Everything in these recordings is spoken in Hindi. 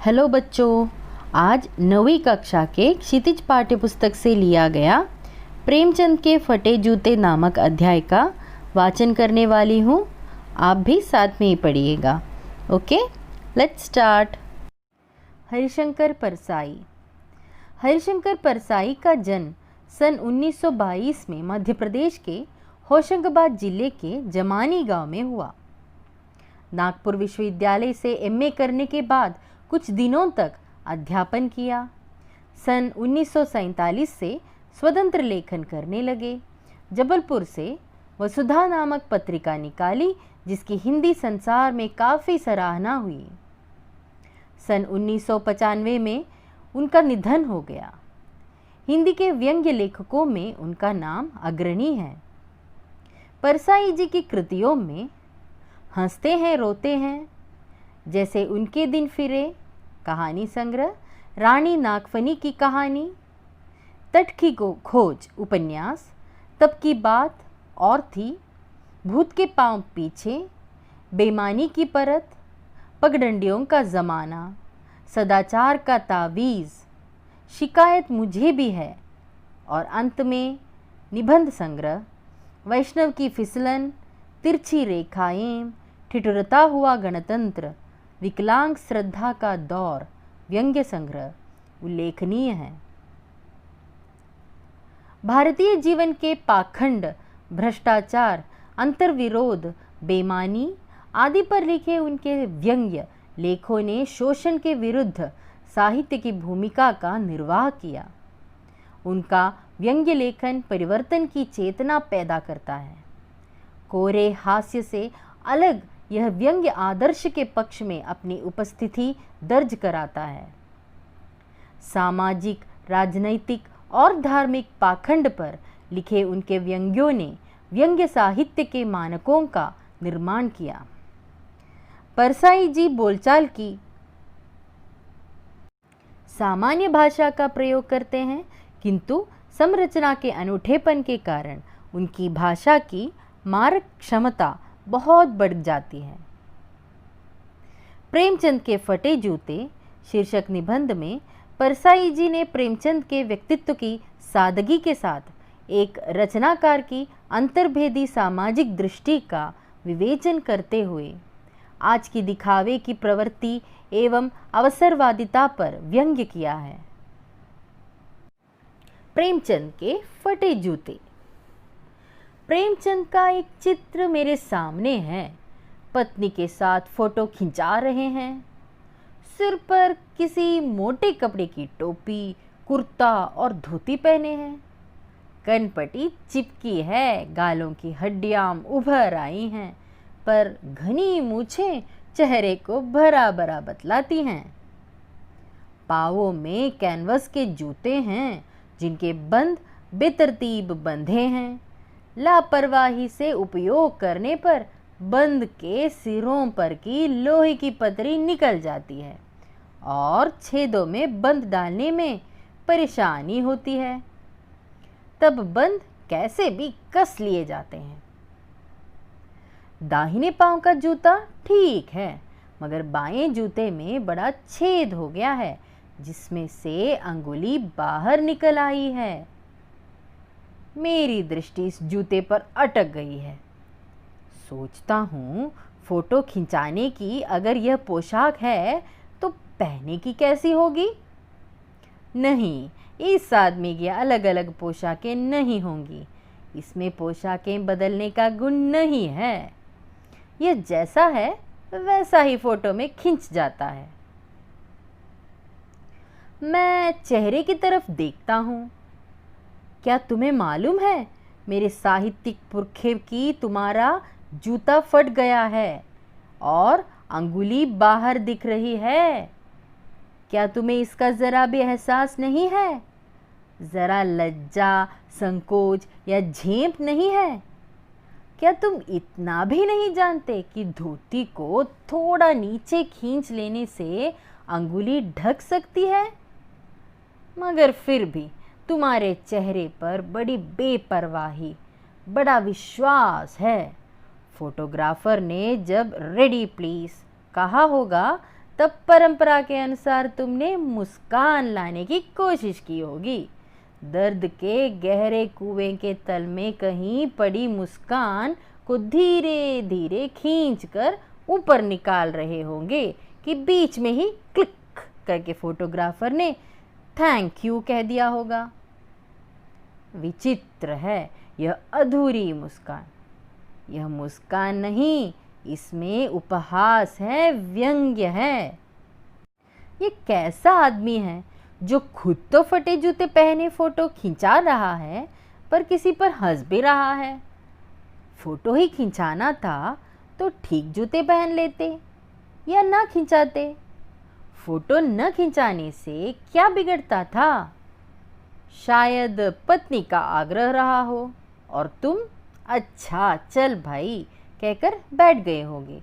हेलो बच्चों, आज 9वीं कक्षा के क्षितिज पाठ्यपुस्तक से लिया गया प्रेमचंद के फटे जूते नामक अध्याय का वाचन करने वाली हूँ। आप भी साथ में ही पढ़िएगा। Okay, let's start. Harishankar Parsai. Harishankar Parsai का जन्म सन 1922 में मध्य प्रदेश के होशंगाबाद जिले के जमानी गांव में हुआ। नागपुर विश्वविद्यालय से एमए करने के बाद कुछ दिनों तक अध्यापन किया। सन 1947 से स्वतंत्र लेखन करने लगे। जबलपुर से वसुधा नामक पत्रिका निकाली, जिसकी हिंदी संसार में काफ़ी सराहना हुई। सन 1995 में उनका निधन हो गया। हिंदी के व्यंग्य लेखकों में उनका नाम अग्रणी है। परसाई जी की कृतियों में हंसते हैं रोते हैं, जैसे उनके दिन फिरे, कहानी संग्रह, रानी नागफनी की कहानी, तट की खोज उपन्यास, तब की बात और थी, भूत के पांव पीछे, बेईमानी की परत, पगडंडियों का ज़माना, सदाचार का तावीज़, शिकायत मुझे भी है, और अंत में निबंध संग्रह, वैष्णव की फिसलन, तिरछी रेखाएं, ठिठुरता हुआ गणतंत्र, विकलांग श्रद्धा का दौर, व्यंग्य संग्रह उल्लेखनीय हैं। भारतीय जीवन के पाखंड, भ्रष्टाचार, अंतर्विरोध, बेईमानी आदि पर लिखे उनके व्यंग्य लेखों ने शोषण के विरुद्ध साहित्य की भूमिका का निर्वाह किया। उनका व्यंग्य लेखन परिवर्तन की चेतना पैदा करता है। कोरे हास्य से अलग यह व्यंग्य आदर्श के पक्ष में अपनी उपस्थिति दर्ज कराता है। सामाजिक, राजनैतिक और धार्मिक पाखंड पर लिखे उनके व्यंग्यों ने व्यंग्य साहित्य के मानकों का निर्माण किया। परसाई जी बोलचाल की सामान्य भाषा का प्रयोग करते हैं, किंतु संरचना के अनूठेपन के कारण उनकी भाषा की मारक क्षमता बहुत बढ़ जाती है। प्रेमचंद के फटे जूते शीर्षक निबंध में परसाई जी ने प्रेमचंद के व्यक्तित्व की सादगी के साथ एक रचनाकार की अंतर्भेदी सामाजिक दृष्टि का विवेचन करते हुए आज की दिखावे की प्रवृत्ति एवं अवसरवादिता पर व्यंग्य किया है। प्रेमचंद के फटे जूते। प्रेमचंद का एक चित्र मेरे सामने है। पत्नी के साथ फोटो खिंचा रहे हैं। सिर पर किसी मोटे कपड़े की टोपी, कुर्ता और धोती पहने हैं। कनपटी चिपकी है, गालों की हड्डियां उभर आई हैं, पर घनी मूछें चेहरे को भरा भरा बतलाती हैं। पांवों में कैनवस के जूते हैं, जिनके बंद बेतरतीब बंधे हैं। लापरवाही से उपयोग करने पर बंद के सिरों पर की लोहे की पतरी निकल जाती है और छेदों में बंद डालने में परेशानी होती है। तब बंद कैसे भी कस लिए जाते हैं। दाहिने पांव का जूता ठीक है, मगर बाएं जूते में बड़ा छेद हो गया है, जिसमें से अंगुली बाहर निकल आई है। मेरी दृष्टि इस जूते पर अटक गई है। सोचता हूँ, फोटो खिंचाने की अगर यह पोशाक है तो पहने की कैसी होगी? नहीं, इस आदमी की अलग अलग पोशाकें नहीं होंगी। इसमें पोशाकें बदलने का गुण नहीं है। यह जैसा है वैसा ही फोटो में खिंच जाता है। मैं चेहरे की तरफ देखता हूँ। क्या तुम्हें मालूम है, मेरे साहित्यिक पुरखे की तुम्हारा जूता फट गया है और अंगुली बाहर दिख रही है। क्या तुम्हें इसका ज़रा भी एहसास नहीं है? ज़रा लज्जा, संकोच या झेप नहीं है? क्या तुम इतना भी नहीं जानते कि धोती को थोड़ा नीचे खींच लेने से अंगुली ढक सकती है? मगर फिर भी तुम्हारे चेहरे पर बड़ी बेपरवाही, बड़ा विश्वास है। फोटोग्राफर ने जब रेडी प्लीज कहा होगा, तब परंपरा के अनुसार तुमने मुस्कान लाने की कोशिश की होगी। दर्द के गहरे कुएं के तल में कहीं पड़ी मुस्कान को धीरे धीरे खींचकर ऊपर निकाल रहे होंगे कि बीच में ही क्लिक करके फोटोग्राफर ने थैंक यू कह दिया होगा। विचित्र है यह अधूरी मुस्कान। यह मुस्कान नहीं, इसमें उपहास है, व्यंग्य है। ये कैसा आदमी है जो खुद तो फटे जूते पहने फोटो खिंचा रहा है पर किसी पर हंस भी रहा है। फोटो ही खिंचाना था तो ठीक जूते पहन लेते या ना खिंचाते। फोटो न खिंचाने से क्या बिगड़ता था? शायद पत्नी का आग्रह रहा हो और तुम अच्छा चल भाई कहकर बैठ गए होगे।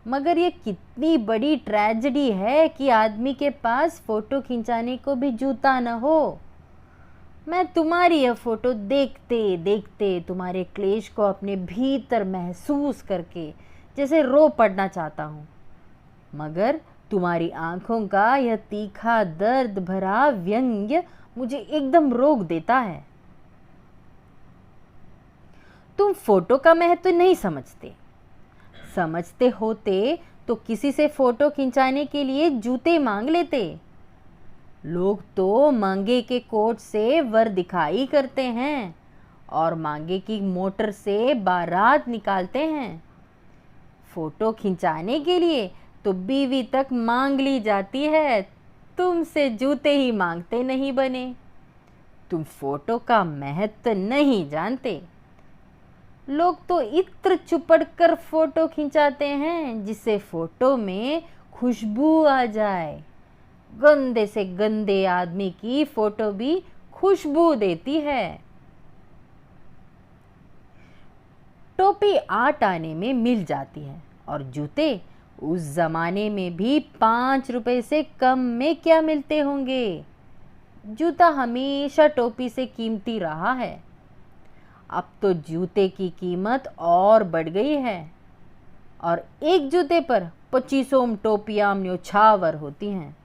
मगर ये कितनी बड़ी ट्रेजेडी है कि आदमी के पास फोटो खिंचाने को भी जूता न हो। मैं तुम्हारी यह फोटो देखते देखते तुम्हारे क्लेश को अपने भीतर महसूस करके जैसे रो पड़ना चाहता हूँ, मगर तुम्हारी आंखों का यह तीखा दर्द भरा व्यंग्य मुझे एकदम रोक देता है। तुम फोटो का महत्व नहीं समझते। समझते होते तो किसी से फोटो खिंचाने के लिए जूते मांग लेते। लोग तो मांगे के कोट से वर दिखाई करते हैं और मांगे की मोटर से बारात निकालते हैं। फोटो खिंचाने के लिए तो बीवी तक मांग ली जाती है, तुमसे जूते ही मांगते नहीं बने। तुम फोटो का महत्व नहीं जानते। लोग तो इत्र चुपड़ कर फोटो खिंचाते हैं जिससे फोटो में खुशबू आ जाए। गंदे से गंदे आदमी की फोटो भी खुशबू देती है। टोपी 8 आने में मिल जाती है और जूते उस जमाने में भी 5 रुपए से कम में क्या मिलते होंगे। जूता हमेशा टोपी से कीमती रहा है। अब तो जूते की कीमत और बढ़ गई है और एक जूते पर 25 टोपियां न्योछावर होती हैं।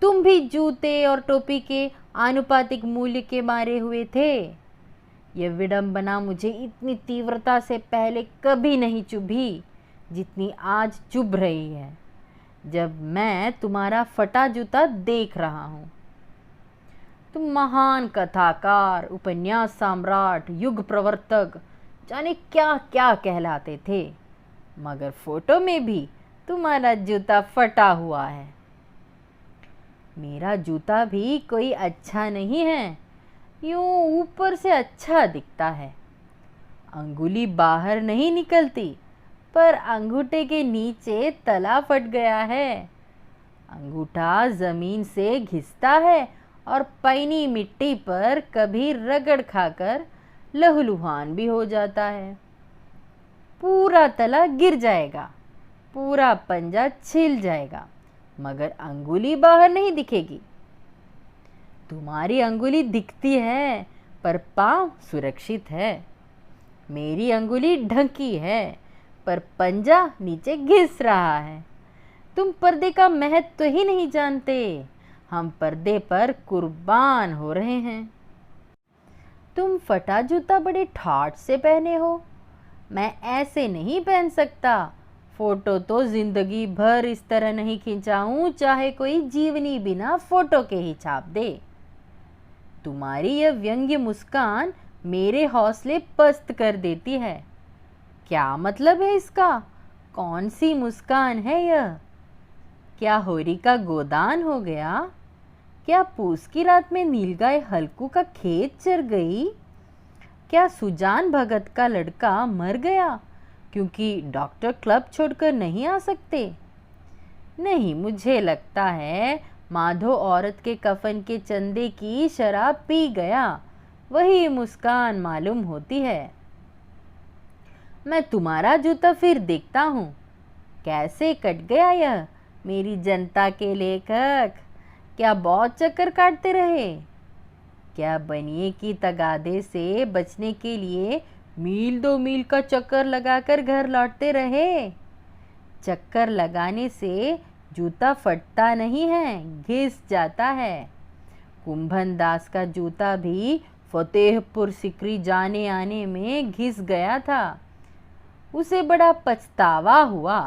तुम भी जूते और टोपी के आनुपातिक मूल्य के मारे हुए थे। यह विडंबना मुझे इतनी तीव्रता से पहले कभी नहीं चुभी जितनी आज चुभ रही है जब मैं तुम्हारा फटा जूता देख रहा हूँ। तुम महान कथाकार, उपन्यास सम्राट, युग प्रवर्तक, जाने क्या क्या कहलाते थे, मगर फोटो में भी तुम्हारा जूता फटा हुआ है। मेरा जूता भी कोई अच्छा नहीं है, यूं ऊपर से अच्छा दिखता है। अंगुली बाहर नहीं निकलती पर अंगूठे के नीचे तला फट गया है। अंगूठा जमीन से घिसता है और पैनी मिट्टी पर कभी रगड़ खाकर लहूलुहान भी हो जाता है। पूरा तला गिर जाएगा, पूरा पंजा छिल जाएगा, मगर अंगुली बाहर नहीं दिखेगी। तुम्हारी अंगुली दिखती है पर पांव सुरक्षित है। मेरी अंगुली ढकी है पर पंजा नीचे घिस रहा है। तुम पर्दे का महत्व ही नहीं जानते। हम पर्दे पर कुर्बान हो रहे हैं। तुम फटा जूता बड़े ठाठ से पहने हो। मैं ऐसे नहीं पहन सकता। फोटो तो जिंदगी भर इस तरह नहीं खिंचाऊं चाहे कोई जीवनी बिना फोटो के ही छाप दे। तुम्हारी यह व्यंग्य मुस्कान मेरे हौसले पस्त कर देती है। क्या मतलब है इसका? कौन सी मुस्कान है यह? क्या होरी का गोदान हो गया? क्या पूस की रात में नीलगाय हल्कू का खेत चर गई? क्या सुजान भगत का लड़का मर गया क्योंकि डॉक्टर क्लब छोड़कर नहीं आ सकते? नहीं, मुझे लगता है माधो औरत के कफन के चंदे की शराब पी गया, वही मुस्कान मालूम होती है। मैं तुम्हारा जूता फिर देखता हूँ। कैसे कट गया यह मेरी जनता के लेखक? क्या बहुत चक्कर काटते रहे? क्या बनिए की तगादे से बचने के लिए मील 2 मील का चक्कर लगाकर घर लौटते रहे? चक्कर लगाने से जूता फटता नहीं है, घिस जाता है। कुंभन दास का जूता भी फतेहपुर सिकरी जाने आने में घिस गया था। उसे बड़ा पछतावा हुआ।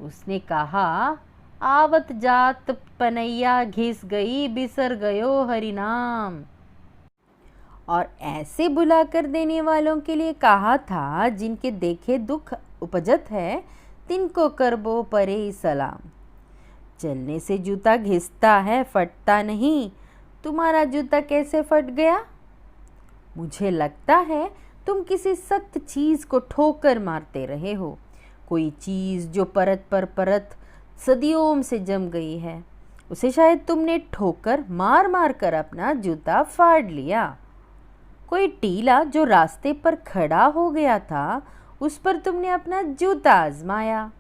उसने कहा, आवत जात पनैया घिस गई, बिसर गयो हरिनाम। और ऐसे बुलाकर देने वालों के लिए कहा था, जिनके देखे दुख उपजत है, तिनको करबो परे सलाम। चलने से जूता घिसता है, फटता नहीं। तुम्हारा जूता कैसे फट गया? मुझे लगता है तुम किसी सख्त चीज़ को ठोकर मारते रहे हो। कोई चीज़ जो परत पर परत सदियों से जम गई है, उसे शायद तुमने ठोकर मार मार कर अपना जूता फाड़ लिया। कोई टीला जो रास्ते पर खड़ा हो गया था, उस पर तुमने अपना जूता आजमाया।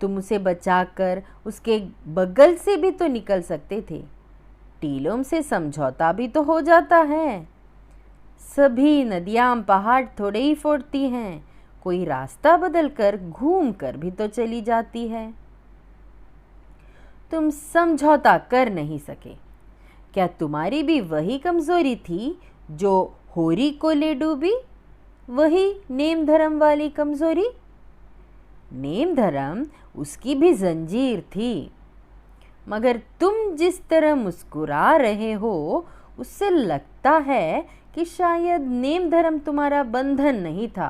तुम उसे बचाकर उसके बगल से भी तो निकल सकते थे। टीलों से समझौता भी तो हो जाता है। सभी नदियाँ पहाड़ थोड़े ही फोड़ती हैं, कोई रास्ता बदलकर घूम कर भी तो चली जाती है। तुम समझौता कर नहीं सके। क्या तुम्हारी भी वही कमजोरी थी जो होरी को ले डूबी? वही नेम धर्म वाली कमजोरी? नेम धर्म उसकी भी जंजीर थी, मगर तुम जिस तरह मुस्कुरा रहे हो, उससे लगता है कि शायद नेम धर्म तुम्हारा बंधन नहीं था,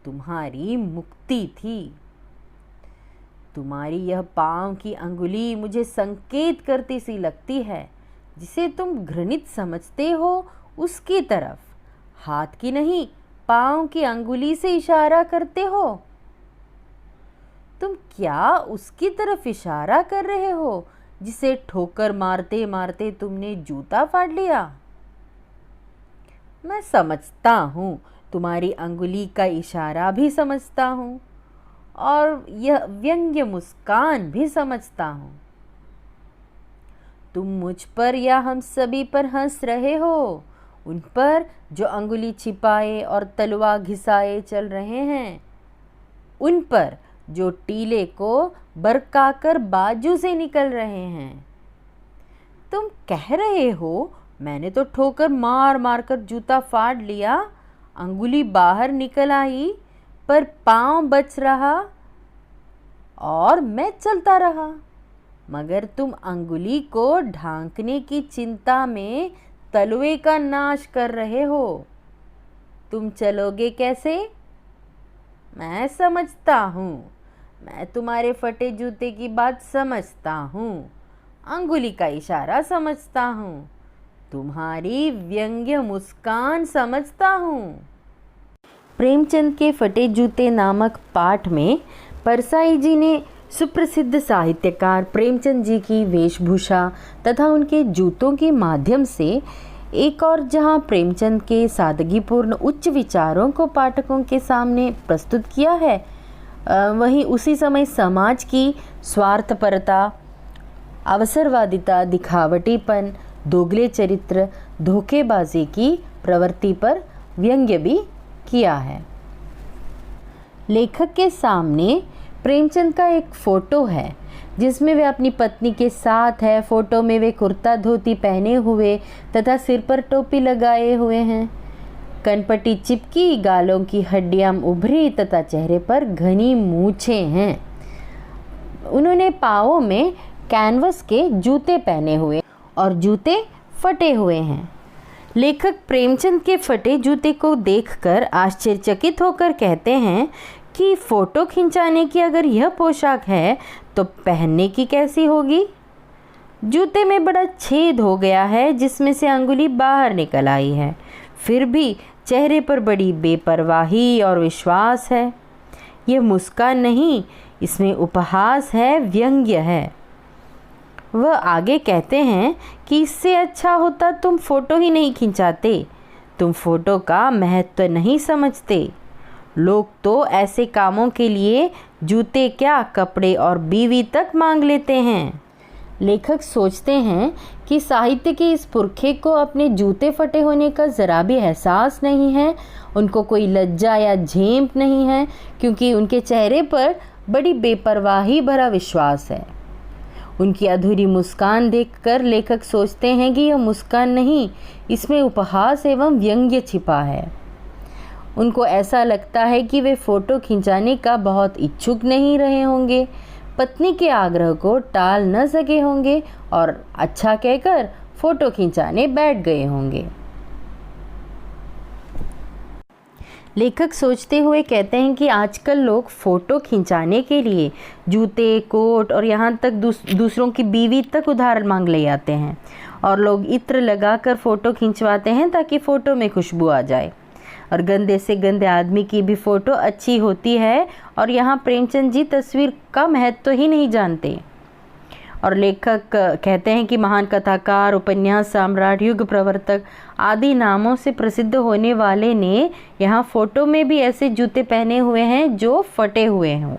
तुम्हारी मुक्ति थी। तुम्हारी यह पांव की अंगुली मुझे संकेत करती सी लगती है, जिसे तुम घृणित समझते हो उसकी तरफ। हाथ की नहीं, पांव की अंगुली से इशारा करते हो। तुम क्या उसकी तरफ इशारा कर रहे हो जिसे ठोकर मारते मारते तुमने जूता फाड़ लिया? मैं समझता हूँ, तुम्हारी अंगुली का इशारा भी समझता हूँ, और यह व्यंग्य मुस्कान भी समझता हूँ। तुम मुझ पर या हम सभी पर हंस रहे हो, उन पर जो अंगुली छिपाए और तलवा घिसाए चल रहे हैं, उन पर जो टीले को बरकाकर बाजू से निकल रहे हैं। तुम कह रहे हो, मैंने तो ठोकर मार मार कर जूता फाड़ लिया, अंगुली बाहर निकल आई, पर पांव बच रहा और मैं चलता रहा। मगर तुम अंगुली को ढांकने की चिंता में तलवे का नाश कर रहे हो। तुम चलोगे कैसे? मैं समझता हूँ, मैं तुम्हारे फटे जूते की बात समझता हूँ, अंगुली का इशारा समझता हूँ, तुम्हारी व्यंग्य मुस्कान समझता हूँ। प्रेमचंद के फटे जूते नामक पाठ में परसाई जी ने सुप्रसिद्ध साहित्यकार प्रेमचंद जी की वेशभूषा तथा उनके जूतों के माध्यम से एक और जहां प्रेमचंद के सादगीपूर्ण उच्च विचारों को पाठकों के सामने प्रस्तुत किया है, वहीं उसी समय समाज की स्वार्थपरता, अवसरवादिता, दिखावटीपन, दोगले चरित्र, धोखेबाजी की प्रवृत्ति पर व्यंग्य भी किया है। लेखक के सामने प्रेमचंद का एक फोटो है जिसमें वे अपनी पत्नी के साथ है। फोटो में वे कुर्ता धोती पहने हुए तथा सिर पर टोपी लगाए हुए हैं। कनपट्टी चिपकी, गालों की हड्डियां उभरी तथा चेहरे पर घनी मूछें हैं। उन्होंने पाँवों में कैनवस के जूते पहने हुए और जूते फटे हुए हैं। लेखक प्रेमचंद के फटे जूते को देखकर आश्चर्यचकित होकर कहते हैं कि फोटो खिंचाने की अगर यह पोशाक है तो पहनने की कैसी होगी? जूते में बड़ा छेद हो गया है जिसमें से अंगुली बाहर निकल आई है, फिर भी चेहरे पर बड़ी बेपरवाही और विश्वास है। यह मुस्कान नहीं, इसमें उपहास है, व्यंग्य है। वह आगे कहते हैं कि इससे अच्छा होता तुम फोटो ही नहीं खिंचाते। तुम फोटो का महत्व नहीं समझते। लोग तो ऐसे कामों के लिए जूते क्या, कपड़े और बीवी तक मांग लेते हैं। लेखक सोचते हैं कि साहित्य के इस पुरखे को अपने जूते फटे होने का ज़रा भी एहसास नहीं है। उनको कोई लज्जा या झेंप नहीं है, क्योंकि उनके चेहरे पर बड़ी बेपरवाही भरा विश्वास है। उनकी अधूरी मुस्कान देखकर लेखक सोचते हैं कि यह मुस्कान नहीं, इसमें उपहास एवं व्यंग्य छिपा है। उनको ऐसा लगता है कि वे फ़ोटो खिंचाने का बहुत इच्छुक नहीं रहे होंगे, पत्नी के आग्रह को टाल न सके होंगे और अच्छा कहकर फ़ोटो खिंचाने बैठ गए होंगे। लेखक सोचते हुए कहते हैं कि आजकल लोग फ़ोटो खिंचाने के लिए जूते, कोट और यहाँ तक दूसरों की बीवी तक उधार मांग ले आते हैं और लोग इत्र लगाकर फ़ोटो खिंचवाते हैं ताकि फ़ोटो में खुशबू आ जाए। और गंदे से गंदे आदमी की भी फ़ोटो अच्छी होती है और यहाँ प्रेमचंद जी तस्वीर का महत्व ही नहीं जानते। और लेखक कहते हैं कि महान कथाकार, उपन्यास सम्राट, युग प्रवर्तक आदि नामों से प्रसिद्ध होने वाले ने यहाँ फ़ोटो में भी ऐसे जूते पहने हुए हैं जो फटे हुए हों।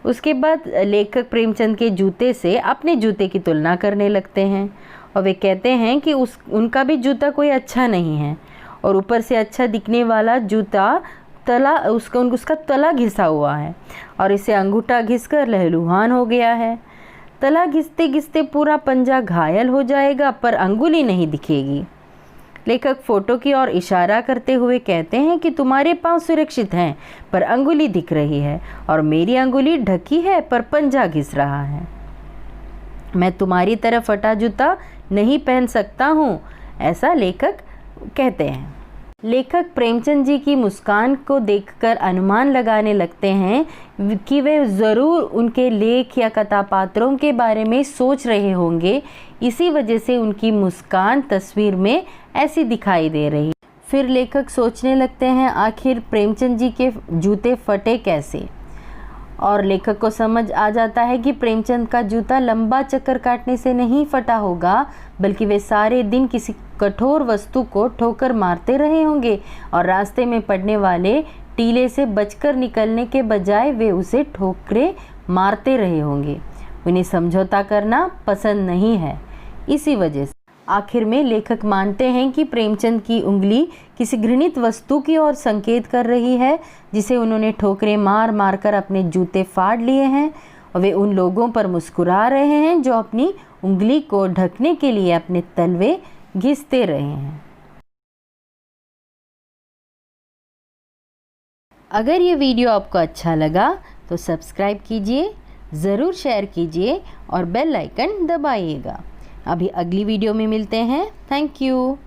उसके बाद लेखक प्रेमचंद के जूते से अपने जूते की तुलना करने लगते हैं और वे कहते हैं कि उनका भी जूता कोई अच्छा नहीं है और ऊपर से अच्छा दिखने वाला जूता उसका तला घिसा हुआ है और इसे अंगूठा घिसकर लहलुहान हो गया है। तला घिसते घिसते पूरा पंजा घायल हो जाएगा पर अंगुली नहीं दिखेगी। लेखक फ़ोटो की ओर इशारा करते हुए कहते हैं कि तुम्हारे पाँव सुरक्षित हैं पर अंगुली दिख रही है और मेरी अंगुली ढकी है पर पंजा घिस रहा है। मैं तुम्हारी तरह फटा जूता नहीं पहन सकता हूँ, ऐसा लेखक कहते हैं। लेखक प्रेमचंद जी की मुस्कान को देखकर अनुमान लगाने लगते हैं कि वे ज़रूर उनके लेख या कथा पात्रों के बारे में सोच रहे होंगे, इसी वजह से उनकी मुस्कान तस्वीर में ऐसी दिखाई दे रही। फिर लेखक सोचने लगते हैं आखिर प्रेमचंद जी के जूते फटे कैसे, और लेखक को समझ आ जाता है कि प्रेमचंद का जूता लंबा चक्कर काटने से नहीं फटा होगा, बल्कि वे सारे दिन किसी कठोर वस्तु को ठोकर मारते रहे होंगे और रास्ते में पड़ने वाले टीले से बचकर निकलने के बजाय वे उसे ठोकरे मारते रहे होंगे। उन्हें समझौता करना पसंद नहीं है। इसी वजह से आखिर में लेखक मानते हैं कि प्रेमचंद की उंगली किसी घृणित वस्तु की ओर संकेत कर रही है जिसे उन्होंने ठोकरे मार मार कर अपने जूते फाड़ लिए हैं और वे उन लोगों पर मुस्कुरा रहे हैं जो अपनी उंगली को ढकने के लिए अपने तलवे घिसते रहे हैं। अगर ये वीडियो आपको अच्छा लगा तो सब्सक्राइब कीजिए, ज़रूर शेयर कीजिए और बेल आइकन दबाइएगा। अभी अगली वीडियो में मिलते हैं। Thank you.